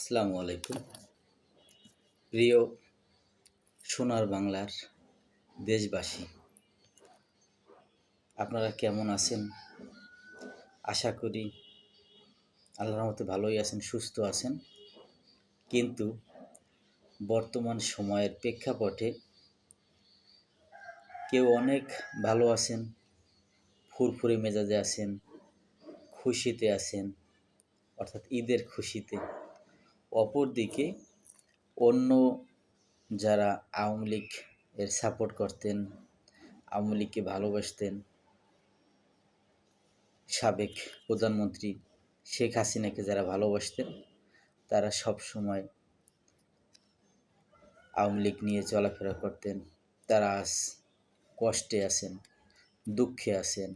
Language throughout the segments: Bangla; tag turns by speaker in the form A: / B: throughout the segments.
A: আসসালামু আলাইকুম। প্রিয় সোনার বাংলার দেশবাসী, আপনারা কেমন আছেন? আশা করি আল্লাহর রহমতে ভালোই আছেন, সুস্থ আছেন। কিন্তু বর্তমান সময়ের প্রেক্ষাপটে কেউ অনেক ভালো আছেন, ফুরফুরে মেজাজে আছেন, খুশিতে আছেন, অর্থাৎ ঈদের খুশিতে। অপরদিকে অন্য যারা আওয়ামী লীগ এর সাপোর্ট করতেন, আওয়ামী লীগকে ভালোবাসতেন, সাবেক প্রধানমন্ত্রী শেখ হাসিনাকে যারা ভালোবাসতেন, তারা সব সময় আওয়ামী লীগ নিয়ে চলাফেরা করতেন। তারা আজ কষ্টে আছেন, দুঃখে আছেন,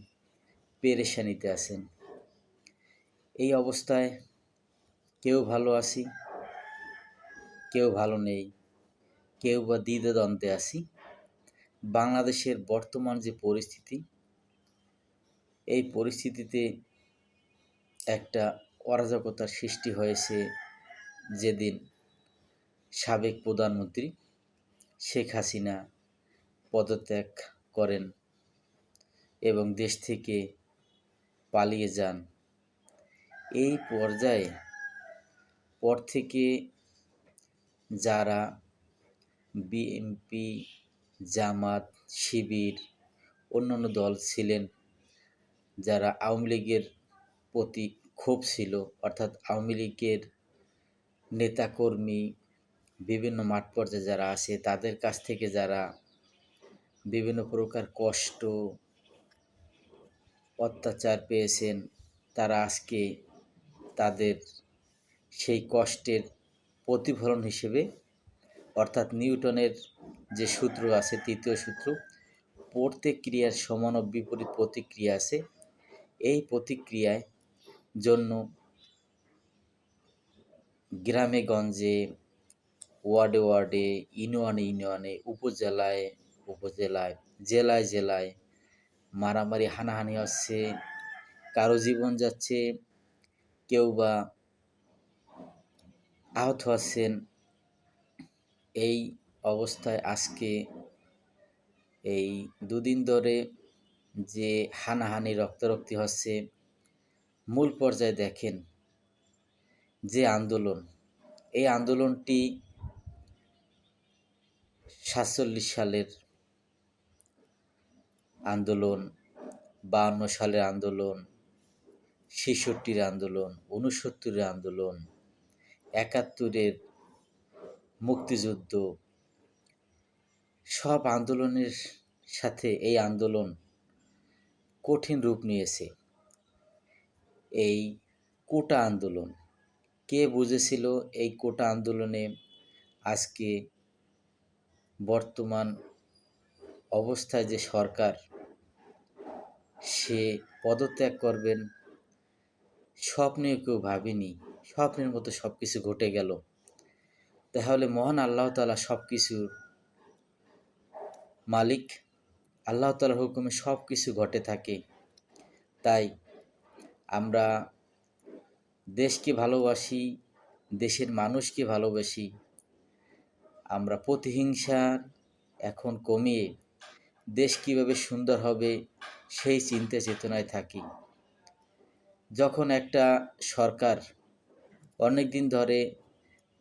A: পেরেশানিতে আছেন। এই অবস্থায় কেউ ভালো আছি, কেউ ভালো নেই, কেউ বা দ্বিধাদ্বন্দ্বে আছি। বাংলাদেশের বর্তমান যে পরিস্থিতি, এই পরিস্থিতিতে একটা অরাজকতার সৃষ্টি হয়েছে যেদিন সাবেক প্রধানমন্ত্রী শেখ হাসিনা পদত্যাগ করেন এবং দেশ থেকে পালিয়ে যান। এই পর্যায়ে পর থেকে যারা বিএনপি, জামাত, শিবির, অন্যান্য দল ছিলেন, যারা আওয়ামী লীগের প্রতি ক্ষোভ ছিল, অর্থাৎ আওয়ামী লীগের নেতাকর্মী বিভিন্ন মাঠ পর্যায়ে যারা আছে, তাদের কাছ থেকে যারা বিভিন্ন প্রকার কষ্ট, অত্যাচার পেয়েছেন, তারা আজকে তাদের সেই কষ্টের প্রতিফলন হিসেবে, অর্থাৎ নিউটনের যে সূত্র আছে, তৃতীয় সূত্র, প্রত্যেক ক্রিয়ার সমান ও বিপরীত প্রতিক্রিয়া আছে। এই প্রতিক্রিয়ায় জন্য গ্রামে গঞ্জে, ওয়ার্ডে ওয়ার্ডে, ইউনিয়নে ইউনিয়নে, উপজেলায় উপজেলায়, জেলায় জেলায় মারামারি হানাহানি হচ্ছে, কারো জীবন যাচ্ছে, কেউ বা আহত হচ্ছেন। এই অবস্থায় আজকে এই দুদিন ধরে যে হানাহানি রক্তারক্তি হচ্ছে, মূল পর্যায়ে দেখেন যে আন্দোলন, এই আন্দোলনটি 47 সালের আন্দোলন, 52 সালের আন্দোলন, 66-র আন্দোলন, 69-এর আন্দোলন, 71-এর মুক্তিযুদ্ধ, সব আন্দোলনের সাথে এই আন্দোলন কঠিন রূপ নিয়েছে। এই কোটা আন্দোলন, কে বুঝেছিল এই কোটা আন্দোলনে আজকে বর্তমান অবস্থায় যে সরকার, সে পদত্যাগ করবেন, স্বপ্নেও কেউ ভাবেনি। স্বপ্নের মতো সব কিছু ঘটে গেল। তাহলে মহান আল্লাহ তাআলা সব কিছুর মালিক, আল্লাহ তাআলার হুকুমে সব কিছু ঘটে থাকে। তাই আমরা দেশকে ভালোবাসি, দেশের মানুষকে ভালোবাসি। আমরা প্রতিহিংসার এখন কমিয়ে দেশ কীভাবে সুন্দর হবে সেই চিন্তা চেতনায় থাকি। যখন একটা সরকার অনেক দিন ধরে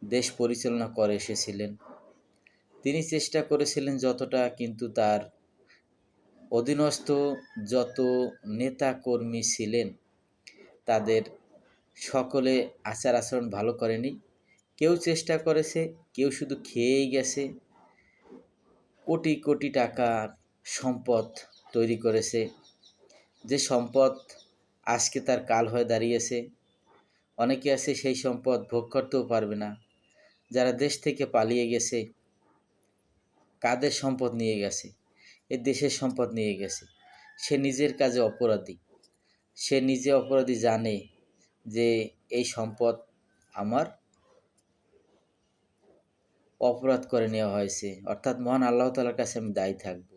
A: দেশ পরিচালনা করে এসেছিলেন, তিনি চেষ্টা করেছিলেন যতটা, কিন্তু তার অধীনস্থ যত নেতা কর্মী ছিলেন, তাদের সকলে আচার আচরণ ভালো করেনি। কেউ চেষ্টা করেছে, কেউ শুধু খেয়েই গেছে। কোটি কোটি টাকার সম্পদ তৈরি করেছে, যে সম্পদ আজকে তার কাল হয়ে দাঁড়িয়েছে। অনেকে আছে সেই সম্পদ ভোগ করতেও পারবে না। যারা দেশ থেকে পালিয়ে গেছে, কাদের সম্পদ নিয়ে গেছে? এই দেশের সম্পদ নিয়ে গেছে। সে নিজের কাজে অপরাধী, সে নিজে অপরাধী, জানে যে এই সম্পদ আমার অপরাধ করে নেওয়া হয়েছে। অর্থাৎ মহান আল্লাহ তাআলার কাছে আমি দায়ী থাকব,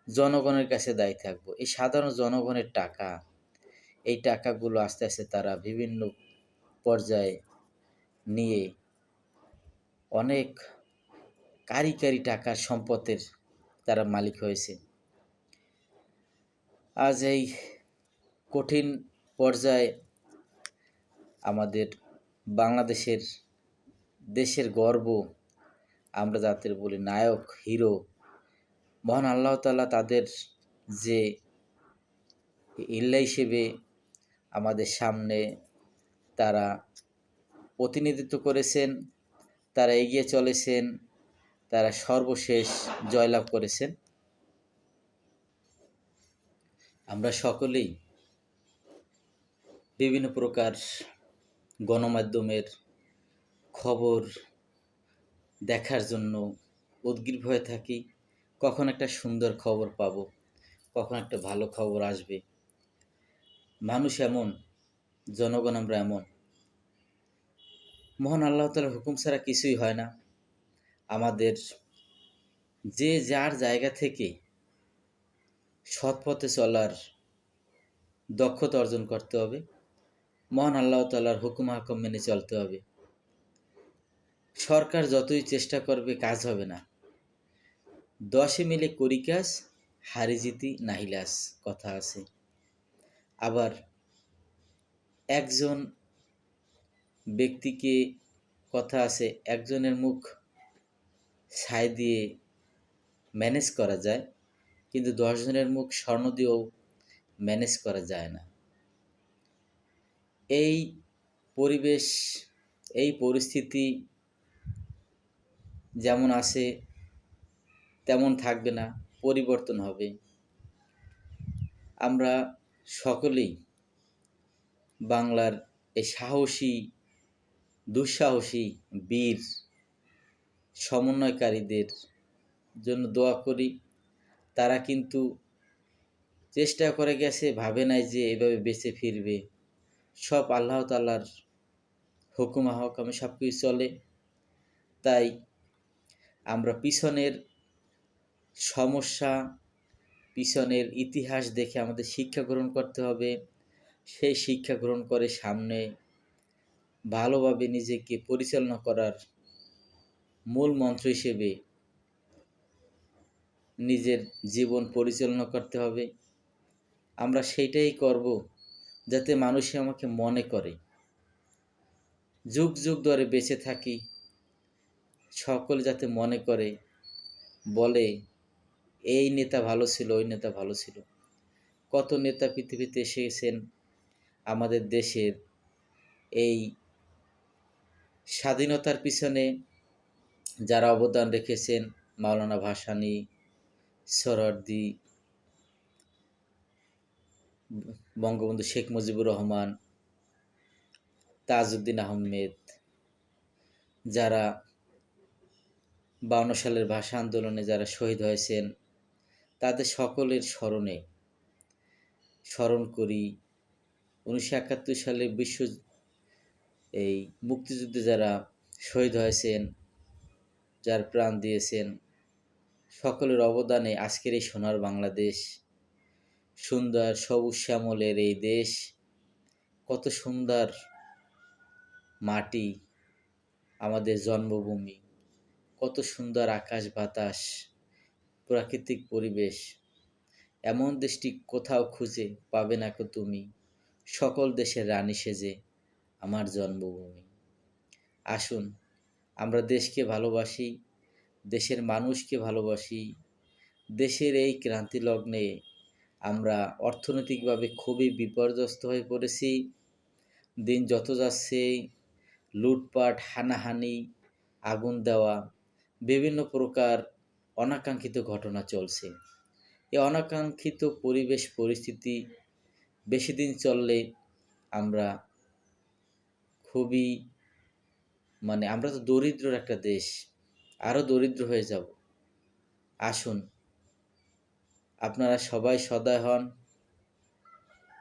A: জনগণের কাছে দায়ী থাকব। এই সাধারণ জনগণের টাকা, এই টাকাগুলো আস্তে আস্তে তারা বিভিন্ন পর্যায়ে নিয়ে অনেক কারি কারি টাকার সম্পদের তারা মালিক হয়েছে। আজ এই কঠিন পর্যায়ে আমাদের বাংলাদেশের দেশের গর্ব, আমরা যাদের বলি নায়ক, হিরো, মহান আল্লাহ তাআলা তাদের যে ইল্লা হিসেবে আমাদের সামনে তারা প্রতিনিধিত্ব করেছেন, তারা এগিয়ে চলেছেন, তারা সর্বশেষ জয়লাভ করেছেন। আমরা সকলেই বিভিন্ন প্রকার গণমাধ্যমের খবর দেখার জন্য উদগ্রীব হয়ে থাকি। কখন একটা সুন্দর খবর পাবো, কখন একটা ভালো খবর আসবে। মানুষ এমন, জনগণ আমরা এমন, মহান আল্লাহ তাআলার হুকুম ছাড়া কিছুই হয় না। আমাদের যে যার জায়গা থেকে সৎ পথে চলার দক্ষতা অর্জন করতে হবে, মহান আল্লাহ তাআলার হুকুম হাকম মেনে চলতে হবে। সরকার যতই চেষ্টা করবে কাজ হবে না। 10 মিলে করি কাজ, হারি জিতি নাহিলাস কথা আছে। আবার একজন ব্যক্তিকে কথা আছে, একজনের মুখ ছাই দিয়ে ম্যানেজ করা যায়, কিন্তু 10 জনের মুখ স্বর্ণ দিয়েও ম্যানেজ করা যায় না। এই পরিবেশ, এই পরিস্থিতি যেমন আছে তেমন থাকবে না, পরিবর্তন হবে। আমরা সকলেই বাংলার এই সাহসী, দুঃসাহসী বীর সমন্বয়কারীদের জন্য দোয়া করি। তারা কিন্তু চেষ্টা করে গেছে, ভাবে নাই যে এভাবে বেঁচে ফিরবে। সব আল্লাহ তাআলার হুকুম হকামে সব কিছু চলে। তাই আমরা পিছনের সমস্যা, পিছনের ইতিহাস দেখে আমাদের শিক্ষা গ্রহণ করতে হবে। সেই শিক্ষা গ্রহণ করে সামনে ভালোভাবে নিজেকে পরিচালনা করার মূল মন্ত্র হিসেবে নিজের জীবন পরিচালনা করতে হবে। আমরা সেইটাই করব যাতে মানুষ আমাকে মনে করে। যুগ যুগ ধরে বেঁচে থাকি, সকলে যাতে মনে করে, বলে এই নেতা ভালো ছিল, ওই নেতা ভালো ছিল। কত নেতা পৃথিবীতে এসেছেন আমাদের দেশের এই স্বাধীনতার পিছনে যারা অবদান রেখেছেন, মাওলানা ভাসানী, সোহরাওয়ার্দী, বঙ্গবন্ধু শেখ মুজিবুর রহমান, তাজউদ্দিন আহমেদ, যারা 52 সালের ভাষা আন্দোলনে যারা শহীদ হয়েছেন, তাদের সকলের স্মরণ করি। 1971 সালে এই মুক্তিযুদ্ধে যারা শহীদ হয়েছেন, যার প্রাণ দিয়েছেন, সকলের অবদানে আজকের এই সোনার বাংলাদেশ, সুন্দর সবুজ শ্যামলের এই দেশ, কত সুন্দর মাটি, আমাদের জন্মভূমি, কত সুন্দর আকাশ বাতাস, প্রাকৃতিক পরিবেশ। এমন দেশটি কোথাও খুঁজে পাবে না কো তুমি, সকল দেশের রানী সেজে আমার জন্মভূমি। আসুন আমরা দেশকে ভালোবাসি, দেশের মানুষকে ভালোবাসি। দেশের এই ক্রান্তি লগ্নে আমরা অর্থনৈতিকভাবে খুবই বিপর্যস্ত হয়ে পড়েছি। দিন যত যাচ্ছে লুটপাট, হানাহানি, আগুন দেওয়া, বিভিন্ন প্রকার অনাকাঙ্ক্ষিত ঘটনা চলছে। এই অনাকাঙ্ক্ষিত পরিবেশ পরিস্থিতি বেশি দিন চললে আমরা খুবই, আমরা তো দরিদ্রর একটা দেশ, আরও দরিদ্র হয়ে যাব। আসুন আপনারা সবাই সদয় হন,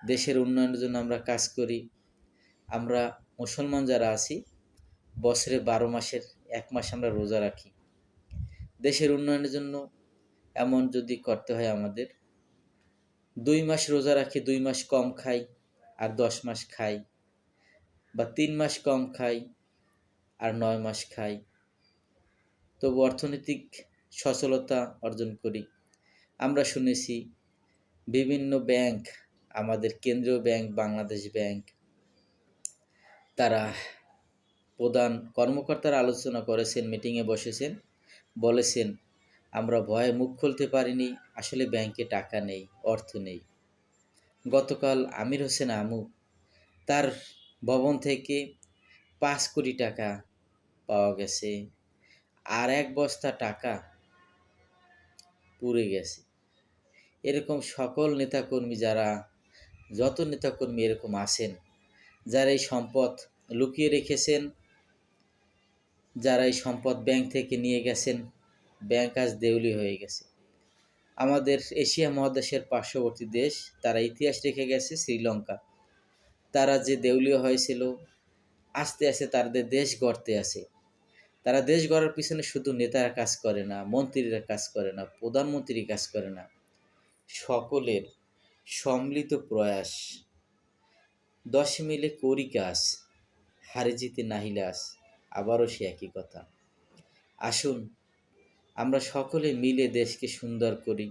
A: দেশের উন্নয়নের জন্য আমরা কাজ করি। আমরা মুসলমান যারা আছি, বছরে 12 মাসের 1 মাস আমরা রোজা রাখি। দেশের উন্নয়নের জন্য এমন যদি করতে হয় আমাদের, 2 মাস রোজা রাখি, 2 মাস কম খাই, আর 10 মাস খাই, বা 3 মাস কম খাই, আর 9 মাস খাই, তবু অর্থনৈতিক সচলতা অর্জন করি। আমরা শুনেছি বিভিন্ন ব্যাংক, আমাদের কেন্দ্রীয় ব্যাংক বাংলাদেশ ব্যাংক, তারা প্রধান কর্মকর্তারা আলোচনা করেছেন, মিটিংয়ে বসেছেন, বলেছেন আমরা ভয়ে মুখ খুলতে পারিনি, আসলে ব্যাংকে টাকা নেই, অর্থ নেই। গতকাল আমির হোসেন আমু তার ভবন থেকে 5 কোটি টাকা পাওয়া গেছে, আর 1 বস্তা টাকা পুড়ে গেছে। এরকম সকল নেতাকর্মী, যত নেতাকর্মী এরকম আছেন, যারা এই সম্পদ লুকিয়ে রেখেছেন, যারা এই সম্পদ ব্যাংক থেকে নিয়ে গেছেন, ব্যাংক আজ দেউলি হয়ে গেছে। আমাদের এশিয়া মহাদেশের পার্শ্ববর্তী দেশ, তারা ইতিহাস রেখে গেছে, শ্রীলঙ্কা, তারা যে দেউলিয়া হয়েছিল, আস্তে আস্তে তাদের দেশ গড়তে আছে। তারা দেশ গড়ার পিছনে শুধু নেতারা কাজ করে না, মন্ত্রীরা কাজ করে না, প্রধানমন্ত্রী কাজ করে না, সকলের সম্মিলিত প্রয়াস। 10 মিলে করি কাজ, হারে জিতে নাহিলে আস। আবারও সে একই কথা। আসুন আমরা সকলে মিলে দেশকে সুন্দর করি,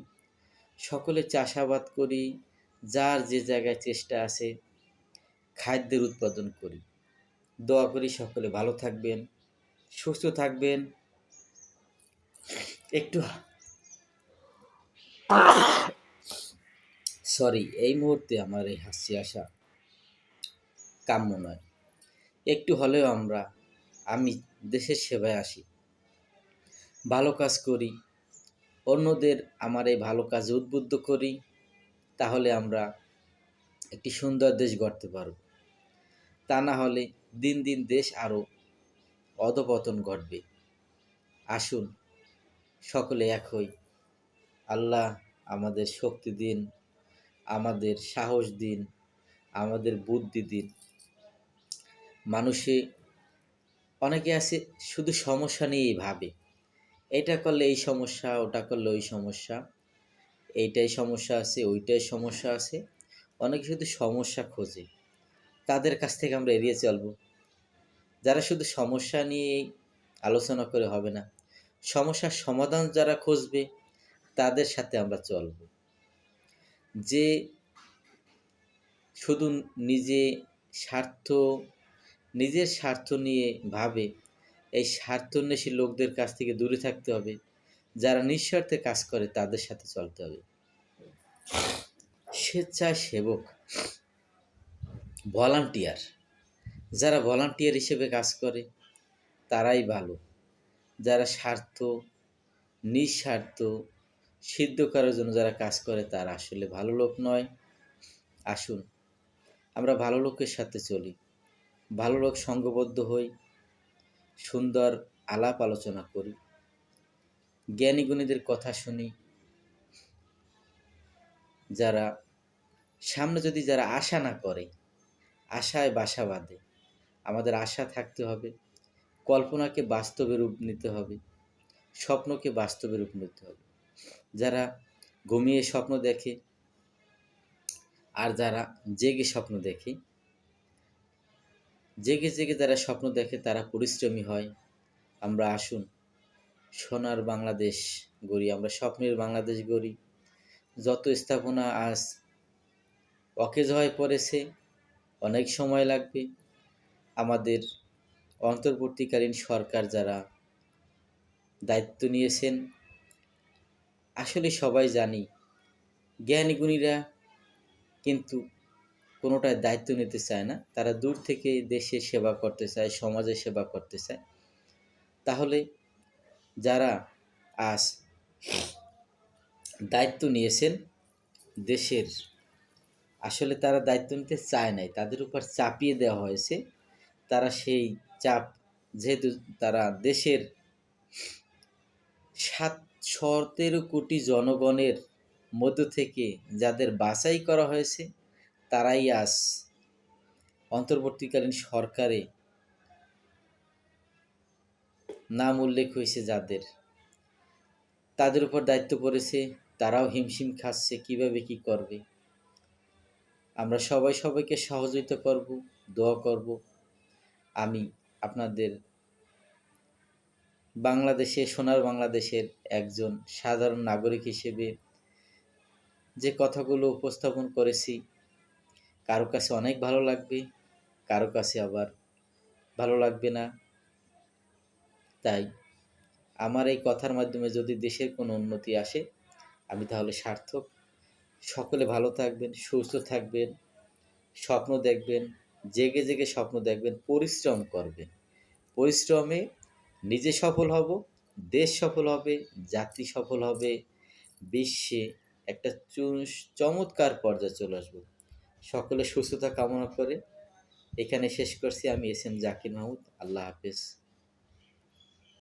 A: সকলে চাষাবাদ করি, যার যে জায়গায় চেষ্টা আছে খাদ্যের উৎপাদন করি। দোয়া করি সকলে ভালো থাকবেন, সুস্থ থাকবেন। একটু এই মুহূর্তে আমার এই হাসি আসা কাম্য নয়। একটু হলেও আমি দেশের সেবায় আসি, ভালো কাজ করি, অন্যদের আমার এই ভালো কাজে উদ্বুদ্ধ করি, তাহলে আমরা একটি সুন্দর দেশ গড়তে পারব। তা না হলে দিন দিন দেশ আরও অধপতন ঘটবে। আসুন সকলে এক হই। আল্লাহ আমাদের শক্তি দিন, আমাদের সাহস দিন, আমাদের বুদ্ধি দিন। অনেকে আছে শুধু সমস্যা নিয়েই ভাবে, এটা করলে এই সমস্যা, ওটা করলে ওই সমস্যা, এইটাই সমস্যা আছে, ওইটাই সমস্যা আছে। অনেকে শুধু সমস্যা খোঁজে, তাদের কাছ থেকে আমরা এড়িয়ে চলব। যারা শুধু সমস্যা নিয়েই আলোচনা করে হবে না, সমস্যার সমাধান যারা খুঁজবে তাদের সাথে আমরা চলব। যে শুধু নিজের স্বার্থ নিয়ে ভাবে, এই স্বার্থন্বেষী লোকদের কাছ থেকে দূরে থাকতে হবে। যারা নিঃস্বার্থে কাজ করে তাদের সাথে চলতে হবে। স্বেচ্ছাসেবক, ভলান্টিয়ার, যারা ভলান্টিয়ার হিসেবে কাজ করে তারাই ভালো। যারা নিঃস্বার্থ সিদ্ধ করার জন্য যারা কাজ করে তারা আসলে ভালো লোক নয়। আসুন আমরা ভালো লোকের সাথে চলি, ভালো লোক সঙ্গবদ্ধ হই, সুন্দর আলাপ আলোচনা করি, জ্ঞানী গুণীদের কথা শুনি। যারা আশা না করে, আশায় বাসা বাঁধে, আমাদের আশা থাকতে হবে, কল্পনাকে বাস্তবে রূপ নিতে হবে, স্বপ্নকে বাস্তবে রূপ নিতে হবে। যারা ঘুমিয়ে স্বপ্ন দেখে আর যারা জেগে স্বপ্ন দেখে, জেগে জেগে যারা স্বপ্ন দেখে তারা পরিশ্রমী হয়। আমরা আসুন সোনার বাংলাদেশ গড়ি, আমরা স্বপ্নের বাংলাদেশ গড়ি। যত স্থাপনা আজ অকেজ হয়ে পড়েছে, অনেক সময় লাগবে। আমাদের অন্তর্বর্তীকালীন সরকার যারা দায়িত্ব নিয়েছেন, আসলে সবাই জানি জ্ঞানী গুণীরা কিন্তু কোনোটায় দায়িত্ব নিতে চায় না। তারা দূর থেকে দেশের সেবা করতে চায়, সমাজের সেবা করতে চায়। তাহলে যারা আজ দায়িত্ব নিয়েছেন দেশের, আসলে তারা দায়িত্ব নিতে চায় নাই, তাদের উপর চাপিয়ে দেওয়া হয়েছে। তারা সেই চাপ, যেহেতু তারা দেশের 17 কোটি জনগণের মধ্য থেকে যাদের বাছাই করা হয়েছে, তারাই আজ অন্তর্বর্তীকালীন সরকারে নাম উল্লেখ হয়েছে, তাদের উপর দায়িত্ব পড়েছে। তারাও হিমশিম খাচ্ছে কিভাবে কি করবে। আমরা সবাইকে সহযোগিতা করব, দোয়া করব। আমি আপনাদের বাংলাদেশে, সোনার বাংলাদেশের একজন সাধারণ নাগরিক হিসেবে যে কথাগুলো উপস্থাপন করেছি, কারো কাছে অনেক ভালো লাগবে, কারো কাছে আবার ভালো লাগবে না। তাই আমার এই কথার মাধ্যমে যদি দেশের কোনো উন্নতি আসে, আমি তাহলে সার্থক। সকলে ভালো থাকবেন, সুস্থ থাকবেন, স্বপ্ন দেখবেন, জেগে জেগে স্বপ্ন দেখবেন, পরিশ্রম করবেন। পরিশ্রমে নিজে সফল হব, দেশ সফল হবে, জাতি সফল হবে, বিশ্বে একটা চমৎকার পর্যায়ে চলে আসবো। সকলের সুস্থতা কামনা করে এখানে শেষ করছি। আমি এস এম জাকির মাহমুদ। আল্লাহ হাফেজ।